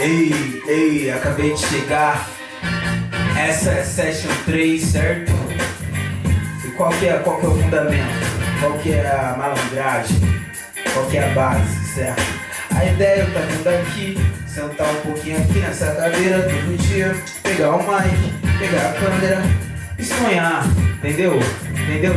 Ei, acabei de chegar. Essa é Session 3, certo? E qual que é o fundamento? Qual que é a malandragem? Qual que é a base, certo? A ideia é eu tá vindo aqui, sentar um pouquinho aqui nessa cadeira todo dia, pegar o mic, pegar a câmera e sonhar, entendeu?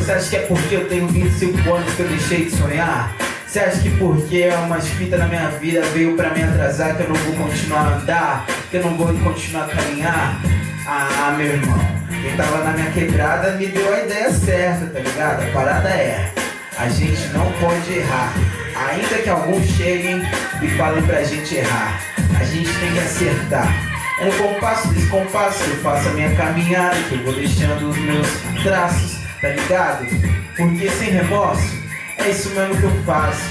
Você acha que é porque eu tenho 25 anos que eu deixei de sonhar? Você acha que porque é umas fitas na minha vida veio pra me atrasar que eu não vou continuar a andar? Que eu não vou continuar a caminhar? Ah, meu irmão, quem tava na minha quebrada me deu a ideia certa, tá ligado? A parada é, a gente não pode errar. Ainda que alguns cheguem e falem pra gente errar, a gente tem que acertar. É no compasso desse compasso eu faço a minha caminhada, que eu vou deixando os meus traços, tá ligado? Porque sem remorso, é isso mesmo que eu faço.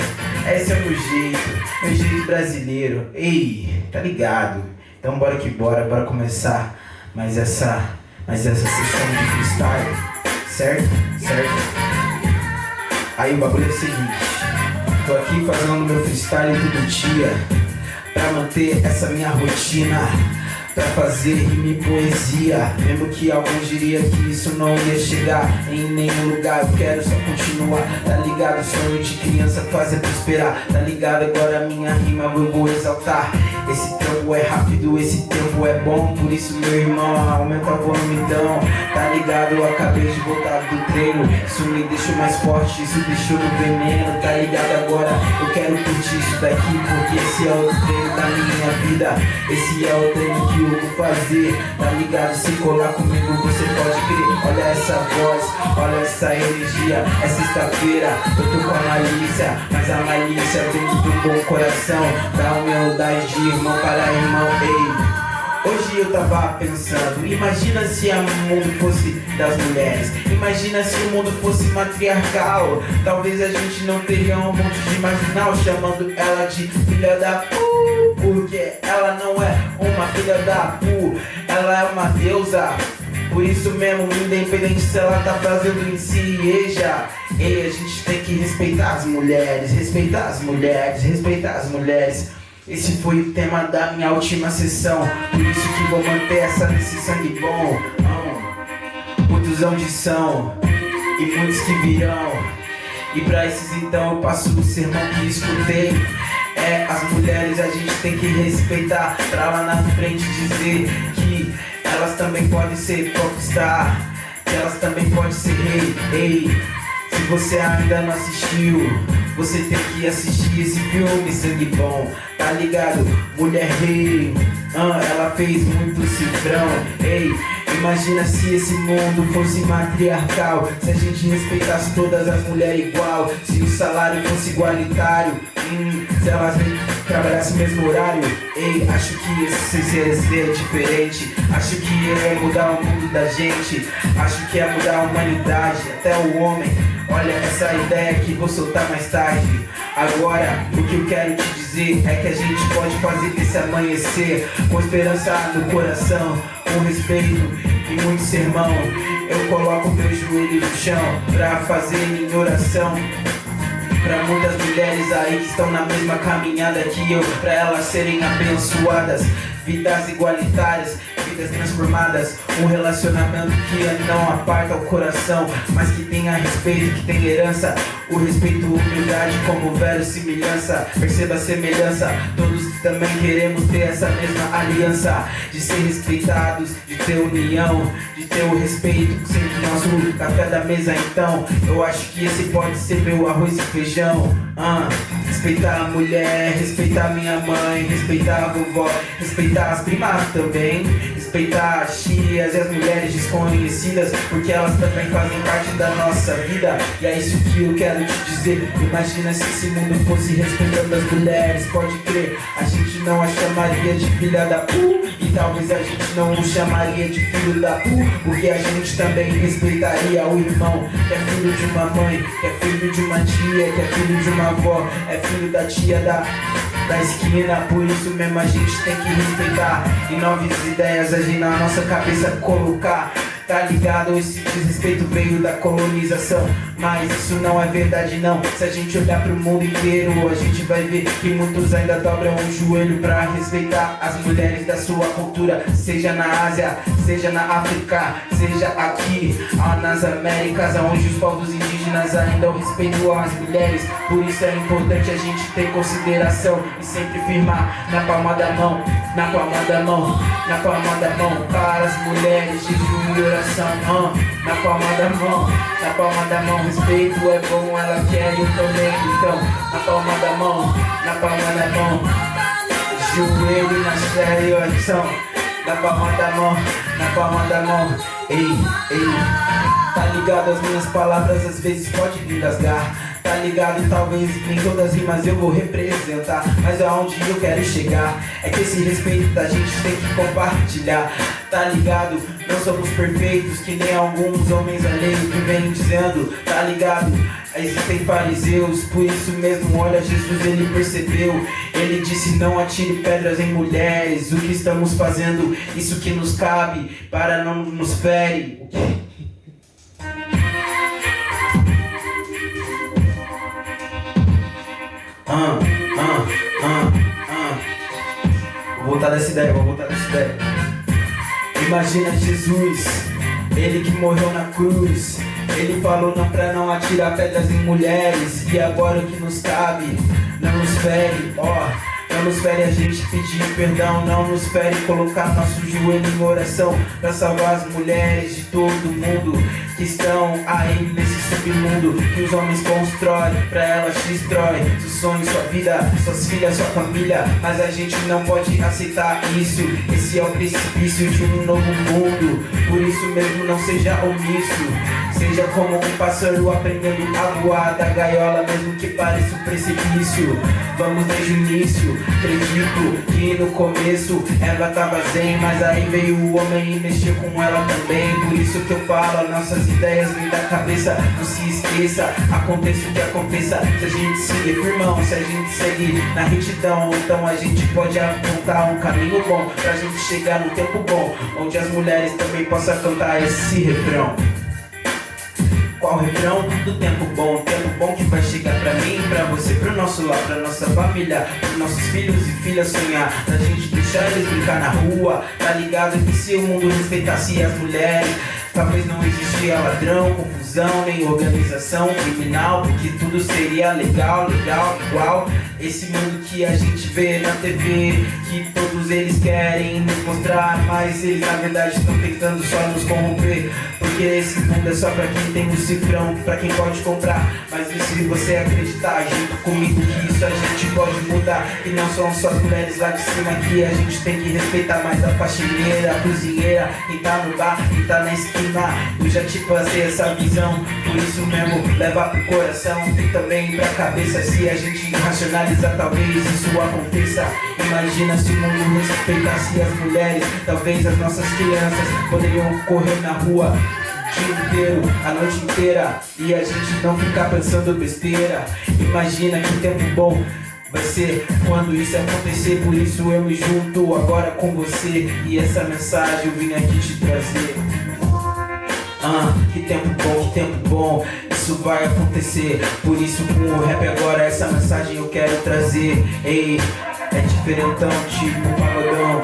Esse é o meu jeito brasileiro. Ei, tá ligado? Então bora que bora começar mais essa sessão de freestyle, certo? Aí o bagulho é o seguinte, tô aqui fazendo meu freestyle todo dia, pra manter essa minha rotina, pra fazer rima e poesia. Mesmo que alguns diriam que isso não ia chegar em nenhum lugar, eu quero só continuar, tá ligado? Sonho de criança fazer prosperar, tá ligado? Agora a minha rima eu vou exaltar. Esse tempo é rápido, esse tempo é bom, por isso meu irmão, aumenta o volume então, tá ligado? Eu acabei de voltar do treino, isso me deixou mais forte, isso deixou no veneno, tá ligado? Agora eu quero curtir isso daqui, porque esse é o treino da minha vida, esse é o treino que eu vou fazer, tá ligado? Se colar comigo você pode crer. Olha essa voz, olha essa energia. É sexta-feira, eu tô com a malícia, mas a malícia vem do bom coração, da humildade de irmão para irmão. Ei, hoje eu tava pensando, imagina se o mundo fosse das mulheres, imagina se o mundo fosse matriarcal. Talvez a gente não teria um monte de marginal chamando ela de filha da porque ela não é uma filha da ela é uma deusa. Por isso mesmo, independente se ela tá fazendo em si, ei, a gente tem que respeitar as mulheres, respeitar as mulheres. Esse foi o tema da minha última sessão, por isso que vou manter essa nesse sangue bom. Muitos hão de são e muitos que virão, e pra esses então eu passo o sermão que escutei. As mulheres a gente tem que respeitar, pra lá na frente dizer que elas também podem ser popstar, que elas também podem ser rei. Ei, se você ainda não assistiu, você tem que assistir esse filme Sangue Bom, tá ligado? Mulher rei, ela fez muito cifrão. Ei, imagina se esse mundo fosse matriarcal, se a gente respeitasse todas as mulheres igual, se o salário fosse igualitário, se elas trabalhassem no mesmo horário. Ei, acho que esse seria diferente, acho que ia mudar o mundo da gente, acho que ia mudar a humanidade, até o homem. Olha essa ideia que vou soltar mais tarde. Agora, o que eu quero te dizer é que a gente pode fazer desse amanhecer com esperança no coração, com respeito e muito sermão. Eu coloco meus joelhos no chão pra fazer em oração pra muitas mulheres aí que estão na mesma caminhada que eu, pra elas serem abençoadas, vidas igualitárias, vidas transformadas, um relacionamento que não aparta o coração, mas que tenha respeito, que tenha herança, o respeito, humildade como verossimilhança. Perceba a semelhança, todos também queremos ter essa mesma aliança, de ser respeitados, de ter união, de ter o respeito, sempre nosso café da mesa. Então, eu acho que esse pode ser meu arroz e feijão. Respeitar a mulher, respeitar minha mãe, respeitar a vovó, respeitar as primas também, respeitar as tias e as mulheres desconhecidas, porque elas também fazem parte da nossa vida. E é isso que eu quero te dizer. Imagina se esse mundo fosse respeitando as mulheres, pode crer, a gente não a chamaria de filha da e talvez a gente não o chamaria de filho da porque a gente também respeitaria o irmão, que é filho de uma mãe, que é filho de uma tia, que é filho de uma avó, é filho da tia da esquina. Por isso mesmo a gente tem que respeitar e novas ideias a gente na nossa cabeça colocar. tá ligado? Esse desrespeito veio da colonização, mas isso não é verdade não. Se a gente olhar pro mundo inteiro, a gente vai ver que muitos ainda dobram o joelho pra respeitar as mulheres da sua cultura, seja na Ásia, seja na África, seja aqui nas Américas, onde os povos indígenas ainda respeitam as mulheres. Por isso é importante a gente ter consideração e sempre firmar na palma da mão, na palma da mão, na palma da mão, para as mulheres, jejum e oração, na palma da mão, na palma da mão. Respeito é bom, ela quer, eu também, então na palma da mão, na palma da mão, joelho na fé e oração, na palma da mão, na palma da mão. Ei, ei, tá ligado? As minhas palavras às vezes pode me engasgar, tá ligado? Talvez nem todas as rimas eu vou representar, mas aonde eu quero chegar é que esse respeito da gente tem que compartilhar, tá ligado? Não somos perfeitos que nem alguns homens alheios que vêm dizendo, tá ligado? Existem fariseus, por isso mesmo, olha, Jesus ele percebeu. Ele disse, não atire pedras em mulheres. O que estamos fazendo, isso que nos cabe, para não nos fere. Vou voltar dessa ideia, Imagina Jesus, ele que morreu na cruz. Ele falou não pra não atirar pedras em mulheres. E agora o que nos cabe, não nos fere, não nos fere a gente pedir perdão, não nos fere colocar nosso joelho em oração pra salvar as mulheres de todo mundo que estão aí nesse submundo que os homens constroem, pra elas destrói seu sonho, sua vida, suas filhas, sua família. Mas a gente não pode aceitar isso, esse é o precipício de um novo mundo. Por isso mesmo não seja omisso, seja como um pássaro aprendendo a voar da gaiola, mesmo que pareça um precipício. Vamos desde o início, acredito que no começo ela tava zen, mas aí veio o homem e mexeu com ela também. Por isso que eu falo, nossas ideias vêm da cabeça, não se esqueça, aconteça o que aconteça. Se a gente seguir firmão, se a gente seguir na retidão, então a gente pode apontar um caminho bom pra gente chegar no tempo bom, onde as mulheres também possam cantar esse refrão. Qual refrão? Do tempo bom que vai chegar pra mim, pra você, pro nosso lar, pra nossa família, pros nossos filhos e filhas sonhar, pra gente deixar eles brincar na rua, tá ligado? Que se o mundo respeitasse as mulheres, talvez não existia ladrão, confusão, nem organização criminal, porque tudo seria legal, igual. Esse mundo que a gente vê na TV, que todos eles querem nos mostrar, mas eles na verdade estão tentando só nos corromper. Porque esse mundo é só pra quem tem um cifrão, pra quem pode comprar. Mas e se você acreditar junto comigo que isso a gente pode mudar? E não são só as mulheres lá de cima que a gente tem que respeitar, mais a faxineira, a cozinheira, quem tá no bar, quem tá na esquina. Eu já te passei essa visão, por isso mesmo leva pro coração e também pra cabeça. Se a gente racionalizar, talvez isso aconteça. Imagina se o mundo respeitasse as mulheres, talvez as nossas crianças poderiam correr na rua o dia inteiro, a noite inteira, e a gente não ficar pensando besteira. Imagina que tempo bom vai ser quando isso acontecer. Por isso eu me junto agora com você, e essa mensagem eu vim aqui te trazer. Que tempo bom, isso vai acontecer. Por isso com o rap agora essa mensagem eu quero trazer. Ei, é diferentão, tipo pagodão,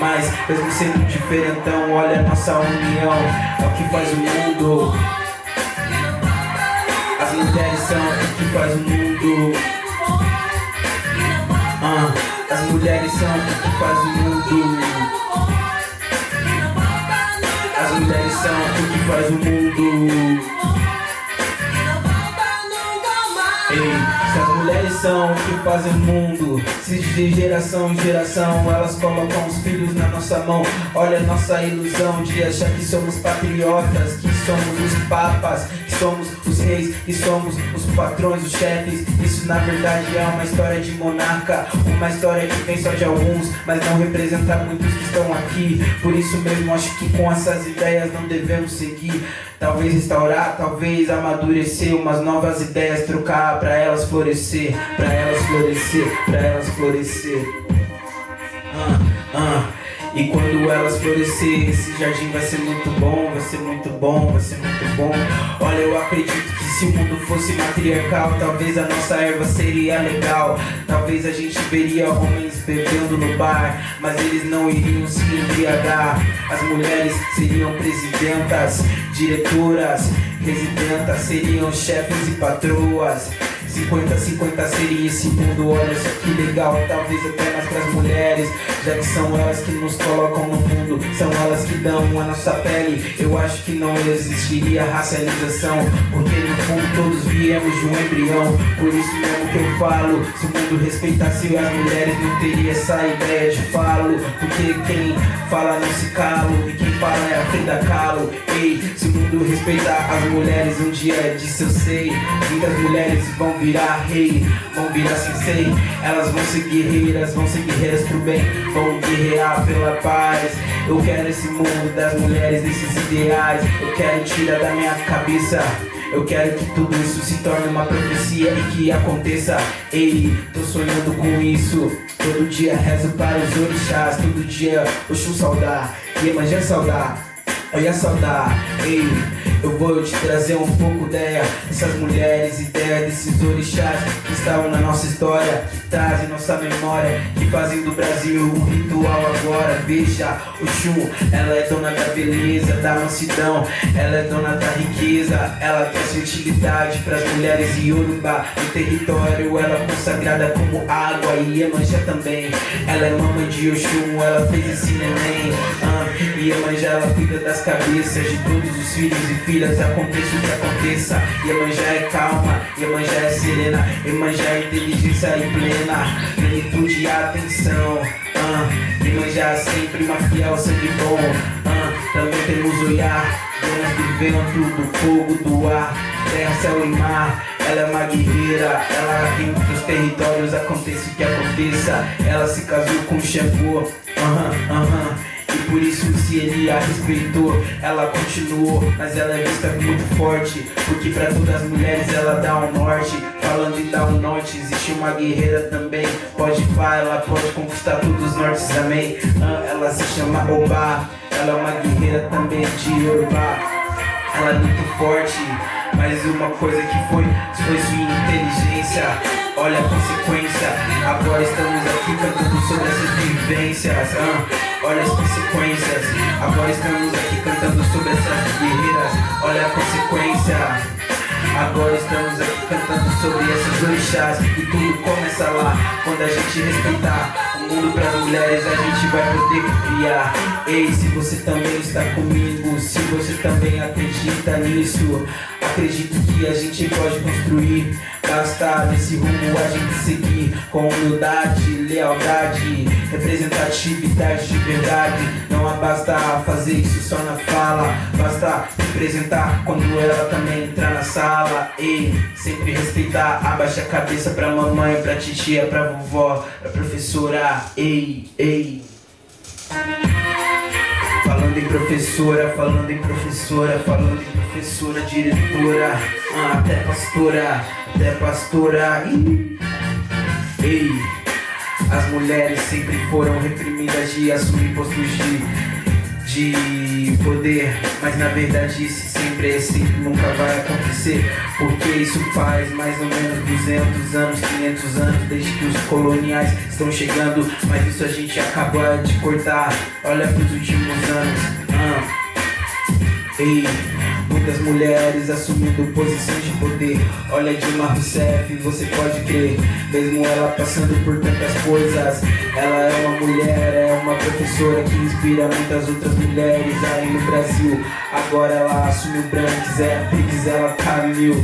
mas mesmo sendo diferentão, olha a nossa união, é o que faz o mundo. As mulheres são o que faz o mundo. As mulheres são o que faz o mundo. As mulheres são o que faz o mundo. Ei, se as mulheres são o que fazem o mundo, se de geração em geração elas colocam os filhos na nossa mão, olha a nossa ilusão de achar que somos patriotas, que somos os papas, que somos os reis, que somos os patrões, os chefes. Isso na verdade é uma história de monarca, uma história que vem só de alguns, mas não representa muitos que estão aqui. Por isso mesmo acho que com essas ideias não devemos seguir. Talvez restaurar, talvez amadurecer umas novas ideias, trocar pra elas florescer, pra elas florescer, pra elas florescer. E quando elas florescer, esse jardim vai ser muito bom, vai ser muito bom, vai ser muito bom. Olha, eu acredito que se o mundo fosse matriarcal, talvez a nossa erva seria legal. Talvez a gente veria homens bebendo no bar, mas eles não iriam se embriagar. As mulheres seriam presidentas, diretoras, residentas, seriam chefes e patroas. 50-50 seria esse mundo, olha só que legal. Talvez até mais pras mulheres, já que são elas que nos colocam no mundo, são elas que dão a nossa pele. Eu acho que não existiria racialização, porque no fundo todos viemos de um embrião. Por isso mesmo que eu falo, se o mundo respeitasse as mulheres, não teria essa ideia de falo. Porque quem fala não se cala, e quem fala é a Frida Kahlo. Ei, se o mundo respeitar as mulheres, um dia disso eu sei. Muitas mulheres vão virar rei, vão virar sensei. Elas vão ser guerreiras pro bem, vão guerrear pela paz. Eu quero esse mundo das mulheres, desses ideais. Eu quero tirar da minha cabeça, eu quero que tudo isso se torne uma profecia e que aconteça. Ei, tô sonhando com isso. Todo dia rezo para os orixás, todo dia Oxum saudar, Iemanjá saudar, Oiá saudar. Ei, eu vou te trazer um pouco ideia dessas mulheres, ideia desses orixás que estão na nossa história, que trazem nossa memória, que fazem do Brasil um ritual agora. Veja, Oxum, ela é dona da beleza, da mansidão, ela é dona da riqueza, ela traz fertilidade pras mulheres Yorubá. No território ela é consagrada como água, e Iemanjá também. Ela é mamãe de Oxum, ela fez esse neném. Iemanjá, ela cuida das cabeças de todos os filhos e filhas, aconteça o que aconteça. Iemanjá é calma, Iemanjá é serena, Iemanjá é inteligência e plena, plenitude e atenção. Iemanjá é sempre uma fiel, sangue bom. Também temos Oiá, donas do vento, do fogo, do ar, terra, céu e mar. Ela é uma guerreira, ela tem muitos territórios, aconteça o que aconteça. Ela se casou com Xangô, e por isso se ele a respeitou, ela continuou, mas ela é vista muito forte, porque pra todas as mulheres ela dá um norte. Falando em dar um norte, existe uma guerreira também, pode pá, ela pode conquistar todos os nortes, amém. Ela se chama Obá, ela é uma guerreira também de Yorubá. Ela é muito forte, mas uma coisa que foi sua inteligência. Olha a consequência, agora estamos aqui cantando sobre essas vivências. Olha as consequências, agora estamos aqui cantando sobre essas guerreiras. Olha a consequência, agora estamos aqui cantando sobre essas orixás. E tudo começa lá, quando a gente respeitar o mundo pras mulheres, a gente vai poder criar. Ei, se você também está comigo, se você também acredita nisso, acredito que a gente pode construir. Basta nesse rumo a gente seguir com humildade, lealdade, representatividade de verdade. Não basta fazer isso só na fala, basta representar quando ela também entrar na sala. Ei, sempre respeitar, abaixa a cabeça pra mamãe, pra titia, pra vovó, pra professora. Ei, ei. Falando em professora, falando em professora, falando em professora, diretora, até pastora, até pastora. Ei, as mulheres sempre foram reprimidas de assumir postos de poder, mas na verdade isso sempre nunca vai acontecer, porque isso faz mais ou menos 200 anos, 500 anos, desde que os coloniais estão chegando, mas isso a gente acaba de cortar. Olha pros últimos anos. Ei, muitas mulheres assumindo posição de poder. Olha Dilma Rousseff, você pode crer, mesmo ela passando por tantas coisas, ela é uma mulher, é uma professora que inspira muitas outras mulheres aí no Brasil. Agora ela assumiu Branks, ela caminhou.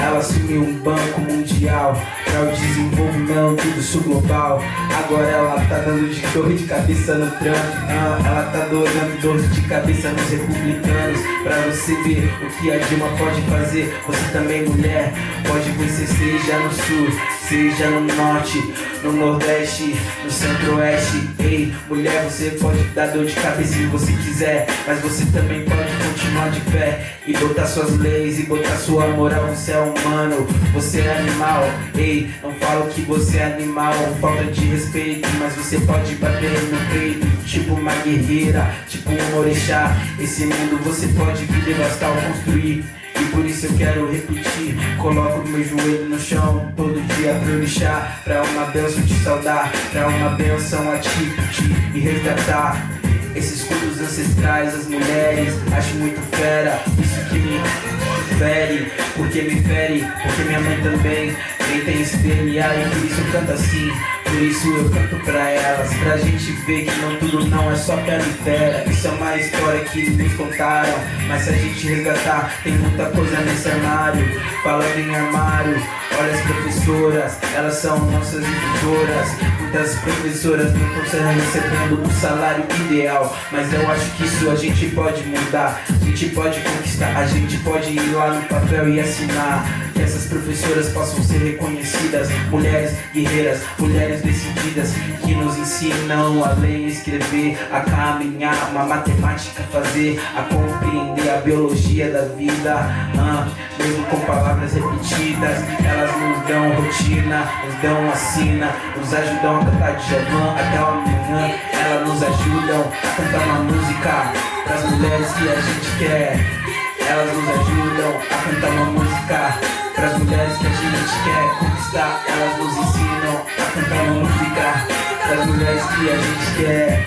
Ela assumiu um banco mundial para o desenvolvimento do sul global. Agora ela tá dando de dor de cabeça no Trump. Ela tá dando dor de cabeça nos republicanos. Pra você ver o que a Dilma pode fazer, você também mulher pode vencer, seja no sul, seja no norte, no nordeste, no centro-oeste. Ei, mulher, você pode dar dor de cabeça se você quiser, mas você também pode continuar continuar de pé e botar suas leis e botar sua moral. Você é humano, você é animal. Ei, não falo que você é animal, falta de respeito, mas você pode bater no peito, tipo uma guerreira, tipo um orixá. Esse mundo você pode vir devastar ou construir. E por isso eu quero repetir, coloco meu joelho no chão todo dia pra orixá, pra uma bênção te saudar, pra uma bênção a ti pedir e resgatar esses cultos ancestrais, as mulheres. Acho muito fera, isso que me fere, porque me fere, porque minha mãe também nem tem espelha, e por isso eu canto assim. Por isso eu canto pra elas, pra gente ver que não tudo não é só pé e fera. Isso é uma história que nos contaram, mas se a gente resgatar, tem muita coisa nesse armário. Falando em armário, olha as professoras, elas são nossas instrutoras. Muitas professoras não estão recebendo o salário ideal, mas eu acho que isso a gente pode mudar, a gente pode conquistar, a gente pode ir lá no papel e assinar. Que essas professoras possam ser reconhecidas, mulheres guerreiras, mulheres decididas, que nos ensinam a ler, escrever, a caminhar, uma matemática fazer, a compreender a biologia da vida, mesmo com palavras repetidas. Elas nos dão rotina, nos dão a sina, nos ajudam a cantar de Javan até o amanhã. Elas nos ajudam a cantar uma música pras mulheres que a gente quer. Elas nos ajudam a cantar uma música pras mulheres que a gente quer conquistar. Elas nos ensinam a cantar uma música pras mulheres que a gente quer.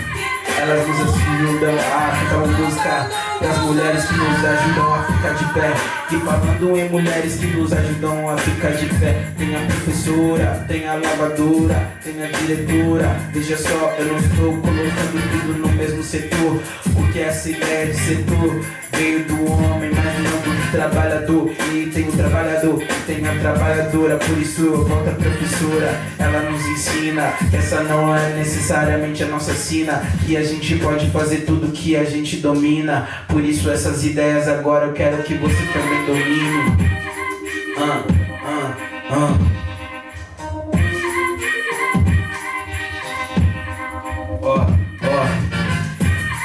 Elas nos ajudam a cantar uma música pras mulheres que nos ajudam a ficar de pé. E falando em mulheres que nos ajudam a ficar de pé, tem a professora, tem a lavadora, tem a diretora. Veja só, eu não estou colocando tudo no mesmo setor, porque essa ideia de setor veio do homem, mas não do trabalhador. E tem o trabalhador, e tem a trabalhadora. Por isso eu volto a professora, ela nos ensina que essa não é necessariamente a nossa sina, que a gente pode fazer tudo que a gente domina. Por isso essas ideias agora eu quero que você também domine.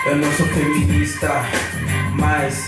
Eu não sou feminista, mas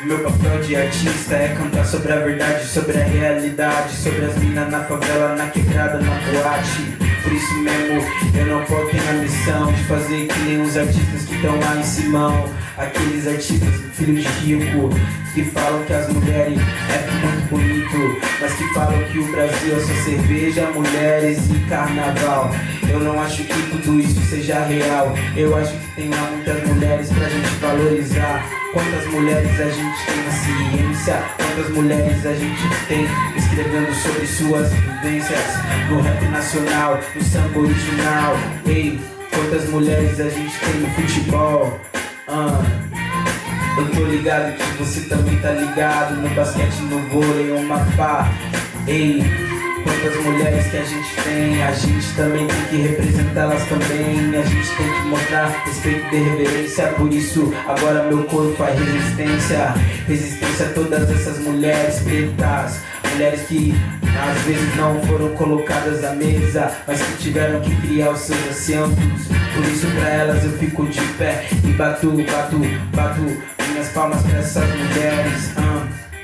meu papel de artista é cantar sobre a verdade, sobre a realidade, sobre as minas na favela, na quebrada, na boate. Por isso mesmo eu não posso ter a missão de fazer que nem os artistas que estão lá em Simão. Aqueles artistas filhos de rico que falam que as mulheres é muito bonito, mas que falam que o Brasil é só cerveja, mulheres e carnaval. Eu não acho que tudo isso seja real, eu acho que tem lá muitas mulheres pra gente valorizar. Quantas mulheres a gente tem na ciência, quantas mulheres a gente tem escrevendo sobre suas vivências no rap nacional, no samba original. Ei, quantas mulheres a gente tem no futebol. Eu tô ligado que você também tá ligado no basquete, no vôlei ou mapá. Ei, quantas mulheres que a gente também tem que representá-las também. A gente tem que mostrar respeito e reverência. Por isso agora meu corpo faz resistência. Resistência a todas essas mulheres pretas, mulheres que às vezes não foram colocadas à mesa, mas que tiveram que criar os seus assentos. Por isso pra elas eu fico de pé e bato minhas palmas pra essas mulheres.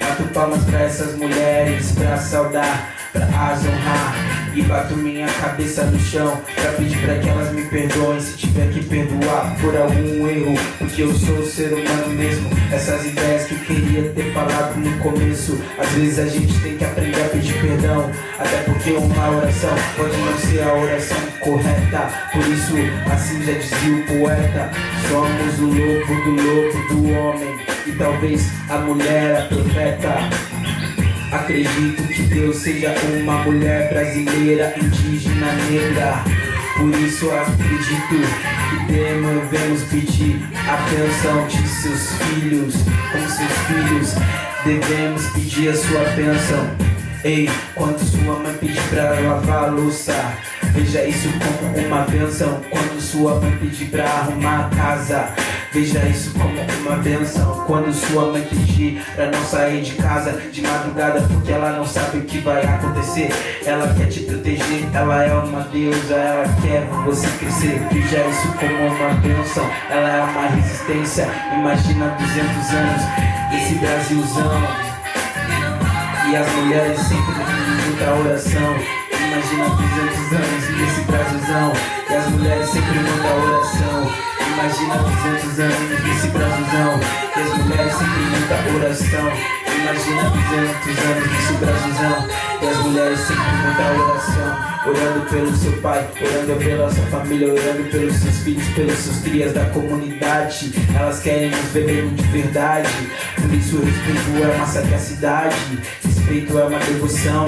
Bato palmas pra essas mulheres, pra saudar, pra as honrar. E bato minha cabeça no chão pra pedir pra que elas me perdoem, se tiver que perdoar por algum erro, porque eu sou ser humano mesmo. Essas ideias que eu queria ter falado no começo, às vezes a gente tem que aprender a pedir perdão, até porque uma oração pode não ser a oração correta. Por isso assim já dizia o poeta, somos o lobo do homem e talvez a mulher a profeta. Acredito que Deus seja uma mulher brasileira, indígena, negra. Por isso acredito que devemos pedir a bênção de seus filhos. Como seus filhos devemos pedir a sua bênção. Ei, quando sua mãe pedir pra lavar a louça, veja isso como uma bênção. Quando sua mãe pedir pra arrumar a casa, Veja isso como uma benção. Quando sua mãe pedir pra não sair de casa de madrugada, porque ela não sabe o que vai acontecer. Ela quer te proteger, ela é uma deusa, ela quer você crescer. Veja isso como uma benção, ela é uma resistência. Imagina 200 anos, esse Brasilzão, e as mulheres sempre com muita oração. Imagina 200 anos nesse Brasilzão, e as mulheres sempre muita oração. Imagina 200 anos nesse Brasilzão, e as mulheres sempre muita oração. Imagina 200 anos nesse Brasilzão, e as mulheres sempre muita oração. Orando pelo seu pai, orando pela sua família, orando pelos seus filhos, pelos seus crias da comunidade. Elas querem nos ver bem de verdade. Por isso o respeito é uma sagacidade, respeito é uma devoção,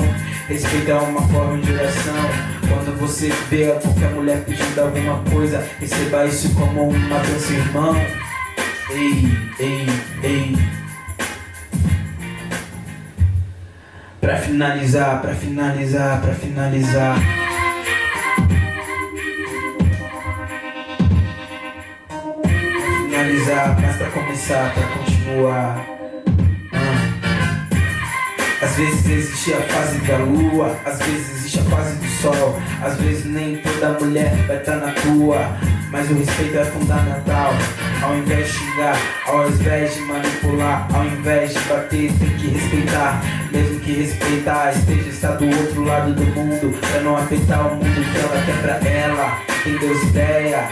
respeito é uma forma de oração. Quando você vê qualquer mulher pedindo alguma coisa, receba isso como uma bênção, irmão. Ei, ei, ei. Pra finalizar, pra finalizar, pra finalizar. Mas pra começar, pra continuar. Às vezes existe a fase da lua, às vezes existe a fase do sol. Às vezes nem toda mulher vai estar na tua, mas o respeito é fundamental. Ao invés de xingar, ao invés de manipular, ao invés de bater, tem que respeitar. Mesmo que respeitar esteja está do outro lado do mundo, pra não afetar o mundo que ela quer pra ela. Tem Deus ideia.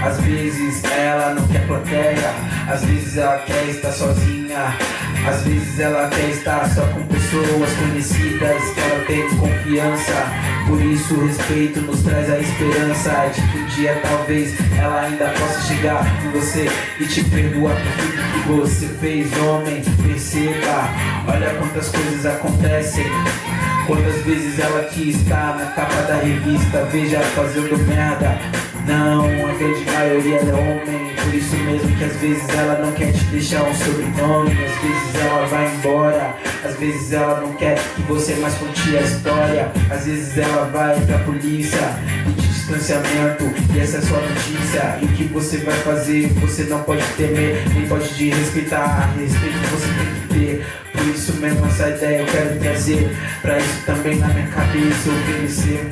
Às vezes ela não quer plateia, às vezes ela quer estar sozinha, às vezes ela quer estar só com pessoas conhecidas que ela tem confiança. Por isso o respeito nos traz a esperança de que um dia talvez ela ainda possa chegar em você e te perdoar por tudo que você fez. Homem, perceba, olha quantas coisas acontecem. Quantas vezes ela quis estar na capa da revista, veja fazendo merda. Não, a grande maioria é homem, por isso mesmo que às vezes ela não quer te deixar um sobrenome. Às vezes ela vai embora, às vezes ela não quer que você mais conte a história. Às vezes ela vai pra polícia, pedir distanciamento, e essa é a sua notícia. E o que você vai fazer? Você não pode temer, nem pode te respeitar. Respeito você tem que ter. Por isso mesmo essa ideia eu quero trazer, pra isso também na minha cabeça oferecer.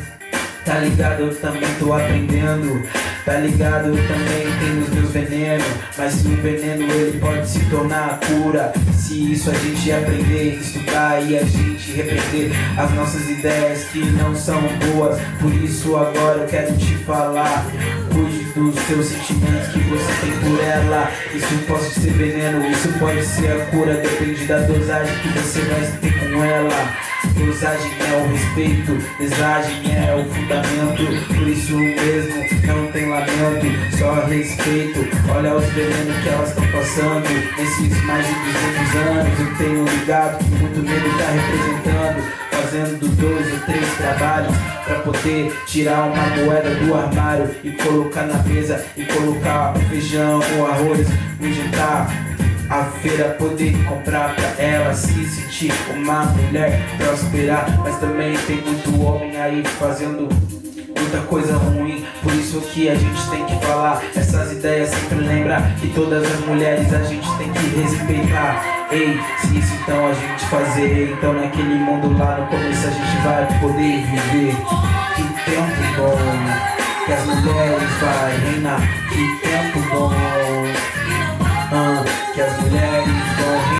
Tá ligado, eu também tô aprendendo. Tá ligado, eu também tenho os meus venenos. Mas se o veneno ele pode se tornar a cura, se isso a gente aprender, estudar e a gente repreender as nossas ideias que não são boas. Por isso agora eu quero te falar, cuide dos seus sentimentos que você tem por ela. Isso pode ser veneno, isso pode ser a cura, depende da dosagem que você vai ter com ela. Dosagem é o respeito, dosagem é o fundamento. Por isso mesmo não tem lamento, só respeito. Olha os venenos que elas estão passando nesses mais de 200 anos. Eu tenho ligado que muito medo tá representando, fazendo 2 ou 3 trabalhos pra poder tirar uma moeda do armário e colocar na mesa, e colocar o feijão, o arroz no jantar. A feira poder comprar pra ela se sentir uma mulher prosperar. Mas também tem muito homem aí fazendo muita coisa ruim. Por isso que a gente tem que falar essas ideias, sempre lembrar que todas as mulheres a gente tem que respeitar. Ei, se isso então a gente fazer, então naquele mundo lá no começo a gente vai poder viver. Que tempo bom que as mulheres vai reinar. Que tempo bom que as mulheres